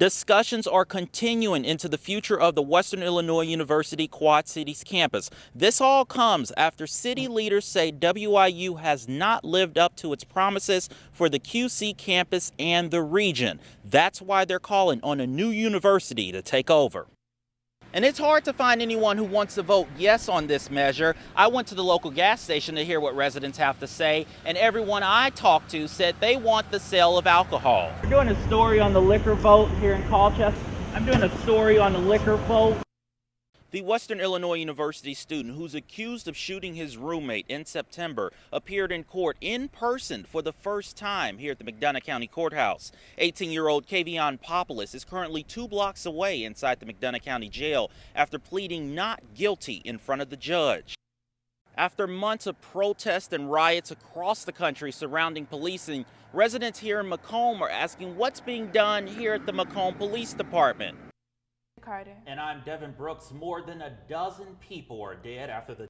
Discussions are continuing into the future of the Western Illinois University Quad Cities campus. This all comes after city leaders say WIU has not lived up to its promises for the QC campus and the region. That's why they're calling on a new university to take over. And it's hard to find anyone who wants to vote yes on this measure. I went to the local gas station to hear what residents have to say, and everyone I talked to said they want the sale of alcohol. We're doing a story on the liquor vote here in Colchester. I'm doing a story on the liquor vote. The Western Illinois University student who's accused of shooting his roommate in September appeared in court in person for the first time here at the McDonough County Courthouse. 18-year-old Kavion Popoulos is currently 2 blocks away inside the McDonough County Jail after pleading not guilty in front of the judge. After months of protests and riots across the country surrounding policing, residents here in Macomb are asking what's being done here at the Macomb Police Department. Carter. And I'm Devin Brooks. More than a dozen people are dead after the...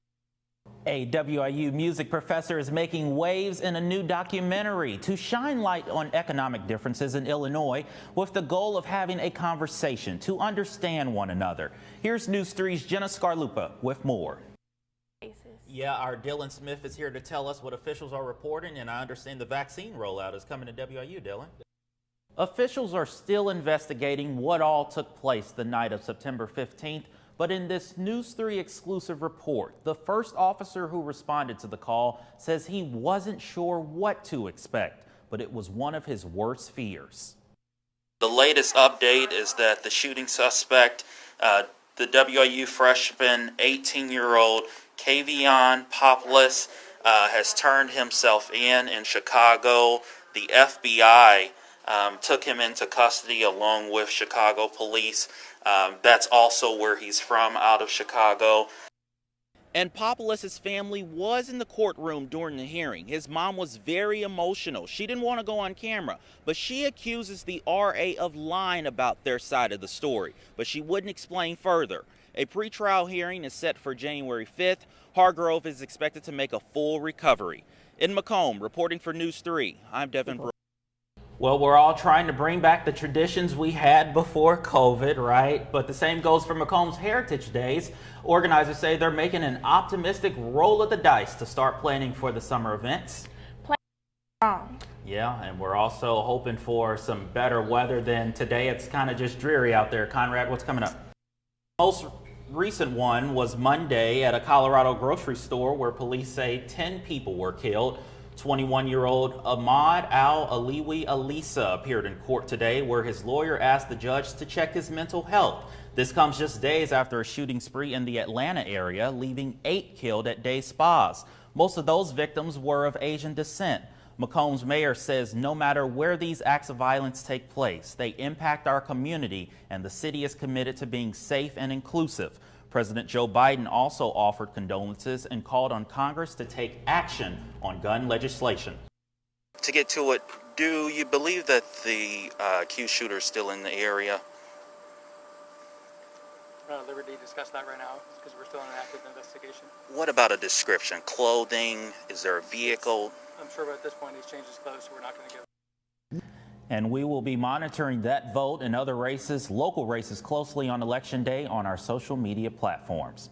A WIU music professor is making waves in a new documentary to shine light on economic differences in Illinois with the goal of having a conversation to understand one another. Here's News 3's Jenna Scarlupa with more. Yeah, our Dylan Smith is here to tell us what officials are reporting, and I understand the vaccine rollout is coming to WIU, Dylan. Officials are still investigating what all took place the night of September 15th, but in this News 3 exclusive report, the first officer who responded to the call says he wasn't sure what to expect, but it was one of his worst fears. The latest update is that the shooting suspect, the WIU freshman 18-year-old Kavion Popoulos, has turned himself in Chicago. The FBI took him into custody along with Chicago police. That's also where he's from, out of Chicago. And Popoulos' family was in the courtroom during the hearing. His mom was very emotional. She didn't want to go on camera, but she accuses the RA of lying about their side of the story, but she wouldn't explain further. A pretrial hearing is set for January 5th. Hargrove is expected to make a full recovery. In Macomb, reporting for News 3, I'm Devin Brooks. Well, we're all trying to bring back the traditions we had before COVID, right? But the same goes for Macomb's Heritage Days. Organizers say they're making an optimistic roll of the dice to start planning for the summer events. Yeah, and we're also hoping for some better weather than today. It's kind of just dreary out there. Conrad, what's coming up? Most recent one was Monday at a Colorado grocery store where police say 10 people were killed. 21-year-old Ahmad Al-Aliwi Alisa appeared in court today where his lawyer asked the judge to check his mental health. This comes just days after a shooting spree in the Atlanta area, leaving 8 killed at day spas. Most of those victims were of Asian descent. Macomb's mayor says no matter where these acts of violence take place, they impact our community, and the city is committed to being safe and inclusive. President Joe Biden also offered condolences and called on Congress to take action on gun legislation. To get to it, do you believe that the accused shooter is still in the area? We're not at liberty to discuss that right now because we're still in an active investigation. What about a description? Clothing? Is there a vehicle? I'm sure at this point he's changed his clothes, so we're not going to give. And we will be monitoring that vote and other races, local races, closely on Election Day on our social media platforms.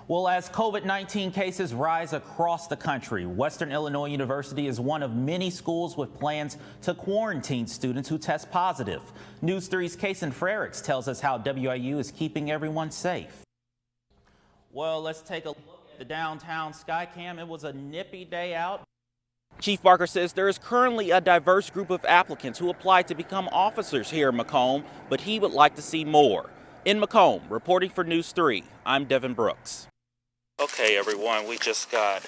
Well, as COVID-19 cases rise across the country, Western Illinois University is one of many schools with plans to quarantine students who test positive. News 3's Kason Frericks tells us how WIU is keeping everyone safe. Well, let's take a look at the downtown Skycam. It was a nippy day out. Chief Barker says there is currently a diverse group of applicants who applied to become officers here in Macomb, but he would like to see more. In Macomb, reporting for News 3, I'm Devin Brooks. Okay, everyone, we just got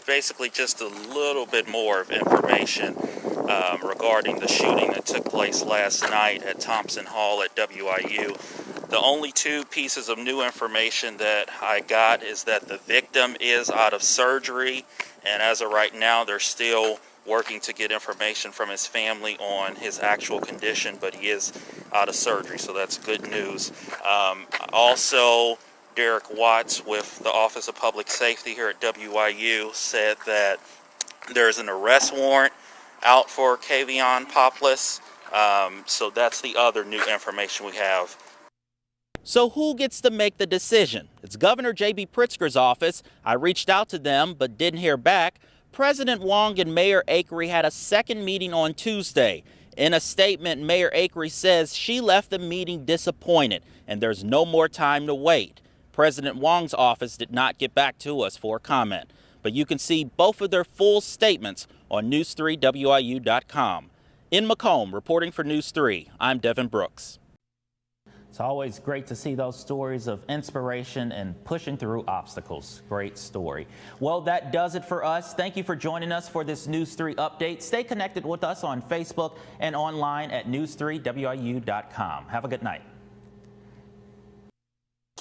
basically just a little bit more of information regarding the shooting that took place last night at Thompson Hall at WIU. The only 2 pieces of new information that I got is that the victim is out of surgery, and as of right now, they're still working to get information from his family on his actual condition, but he is out of surgery, so that's good news. Also, Derek Watts with the Office of Public Safety here at WIU said that there's an arrest warrant out for Kavion Popoulos. So that's the other new information we have. So who gets to make the decision? It's Governor J.B. Pritzker's office. I reached out to them but didn't hear back. President Wong and Mayor Akery had a second meeting on Tuesday. In a statement, Mayor Akery says she left the meeting disappointed and there's no more time to wait. President Wong's office did not get back to us for a comment, but you can see both of their full statements on news3wiu.com. In Macomb, reporting for News 3, I'm Devin Brooks. It's always great to see those stories of inspiration and pushing through obstacles. Great story. Well, that does it for us. Thank you for joining us for this News 3 update. Stay connected with us on Facebook and online at news3wiu.com. Have a good night.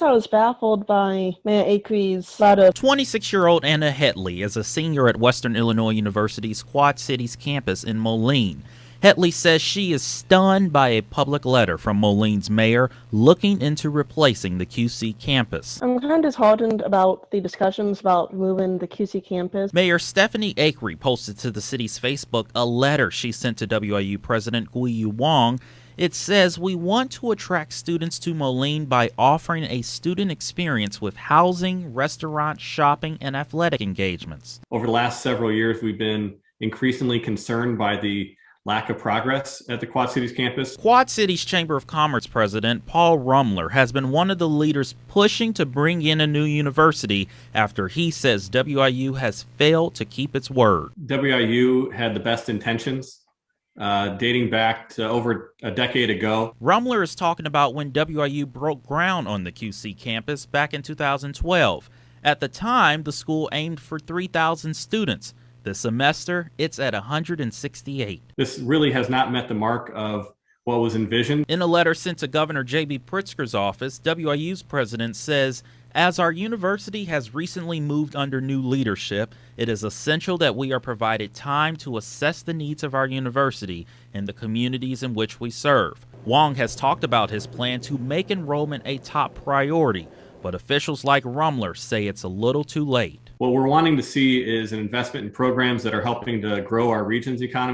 I was baffled by Mayor Akery's letter. 26-year-old Anna Hetley is a senior at Western Illinois University's Quad Cities campus in Moline. Hetley says she is stunned by a public letter from Moline's mayor looking into replacing the QC campus. I'm kind of disheartened about the discussions about moving the QC campus. Mayor Stephanie Akery posted to the city's Facebook a letter she sent to WIU President Guiyu Wong. It says, "We want to attract students to Moline by offering a student experience with housing, restaurant, shopping, and athletic engagements." Over the last several years, we've been increasingly concerned by the lack of progress at the Quad Cities campus. Quad Cities Chamber of Commerce President Paul Rumler has been one of the leaders pushing to bring in a new university after he says WIU has failed to keep its word. WIU had the best intentions dating back to over a decade ago. Rumler is talking about when WIU broke ground on the QC campus back in 2012. At the time, the school aimed for 3,000 students. This semester, it's at 168. This really has not met the mark of what was envisioned. In a letter sent to Governor J.B. Pritzker's office, WIU's president says, "As our university has recently moved under new leadership, it is essential that we are provided time to assess the needs of our university and the communities in which we serve." Wong has talked about his plan to make enrollment a top priority, but officials like Rumler say it's a little too late. What we're wanting to see is an investment in programs that are helping to grow our region's economy.